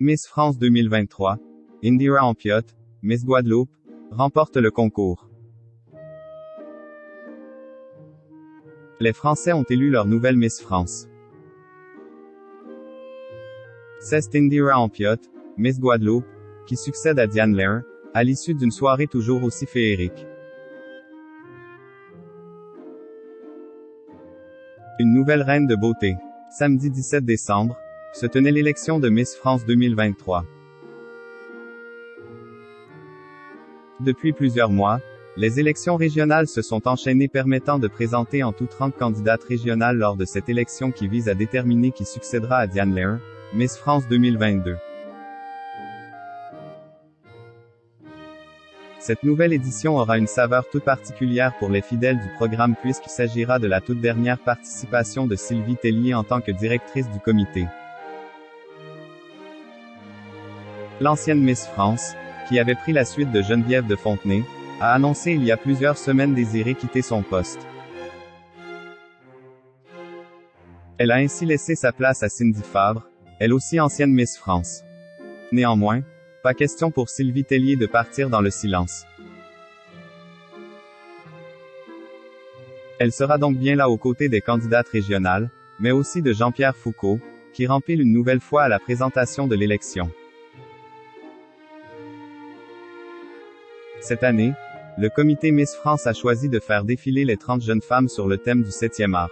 Miss France 2023, Indira Ampiot, Miss Guadeloupe, remporte le concours. Les Français ont élu leur nouvelle Miss France. C'est Indira Ampiot, Miss Guadeloupe, qui succède à Diane Lair, à l'issue d'une soirée toujours aussi féerique. Une nouvelle reine de beauté. Samedi 17 décembre, se tenait l'élection de Miss France 2023. Depuis plusieurs mois, les élections régionales se sont enchaînées permettant de présenter en tout 30 candidates régionales lors de cette élection qui vise à déterminer qui succédera à Diane Lair, Miss France 2022. Cette nouvelle édition aura une saveur toute particulière pour les fidèles du programme puisqu'il s'agira de la toute dernière participation de Sylvie Tellier en tant que directrice du comité. L'ancienne Miss France, qui avait pris la suite de Geneviève de Fontenay, a annoncé il y a plusieurs semaines désirer quitter son poste. Elle a ainsi laissé sa place à Cindy Favre, elle aussi ancienne Miss France. Néanmoins, pas question pour Sylvie Tellier de partir dans le silence. Elle sera donc bien là aux côtés des candidates régionales, mais aussi de Jean-Pierre Foucault, qui rempile une nouvelle fois à la présentation de l'élection. Cette année, le comité Miss France a choisi de faire défiler les 30 jeunes femmes sur le thème du 7e art.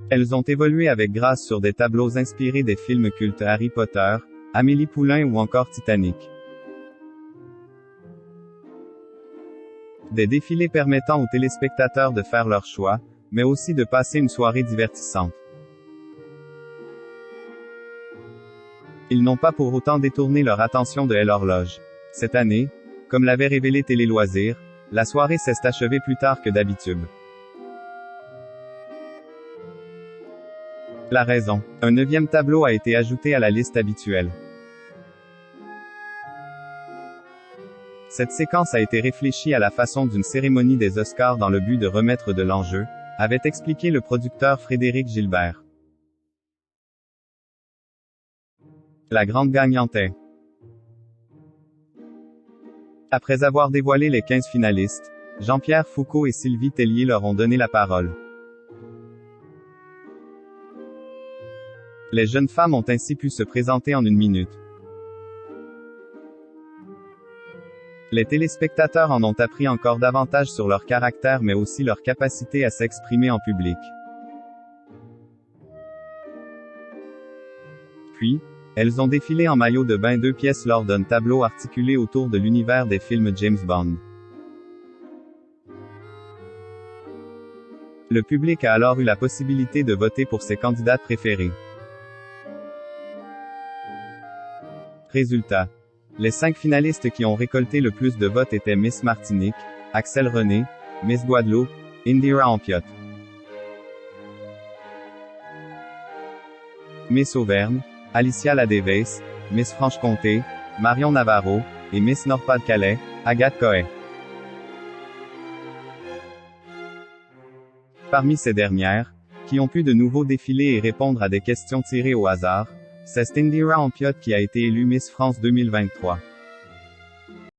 Elles ont évolué avec grâce sur des tableaux inspirés des films cultes Harry Potter, Amélie Poulain ou encore Titanic. Des défilés permettant aux téléspectateurs de faire leur choix, mais aussi de passer une soirée divertissante. Ils n'ont pas pour autant détourné leur attention de l'horloge. Cette année, comme l'avait révélé Télé Loisirs, la soirée s'est achevée plus tard que d'habitude. La raison. Un 9e tableau a été ajouté à la liste habituelle. Cette séquence a été réfléchie à la façon d'une cérémonie des Oscars dans le but de remettre de l'enjeu, avait expliqué le producteur Frédéric Gilbert. La grande gagnante est. Après avoir dévoilé les 15 finalistes, Jean-Pierre Foucault et Sylvie Tellier leur ont donné la parole. Les jeunes femmes ont ainsi pu se présenter en 1 minute. Les téléspectateurs en ont appris encore davantage sur leur caractère mais aussi leur capacité à s'exprimer en public. Puis, elles ont défilé en maillot de bain 2 pièces lors d'un tableau articulé autour de l'univers des films James Bond. Le public a alors eu la possibilité de voter pour ses candidats préférés. Résultat. Les 5 finalistes qui ont récolté le plus de votes étaient Miss Martinique, Axel René, Miss Guadeloupe, Indira Ampiot. Miss Auvergne, Alicia Ladevez, Miss Franche-Comté, Marion Navarro, et Miss Nord-Pas-de-Calais, Agathe Coët. Parmi ces dernières, qui ont pu de nouveau défiler et répondre à des questions tirées au hasard, c'est Indira Ampiot qui a été élue Miss France 2023.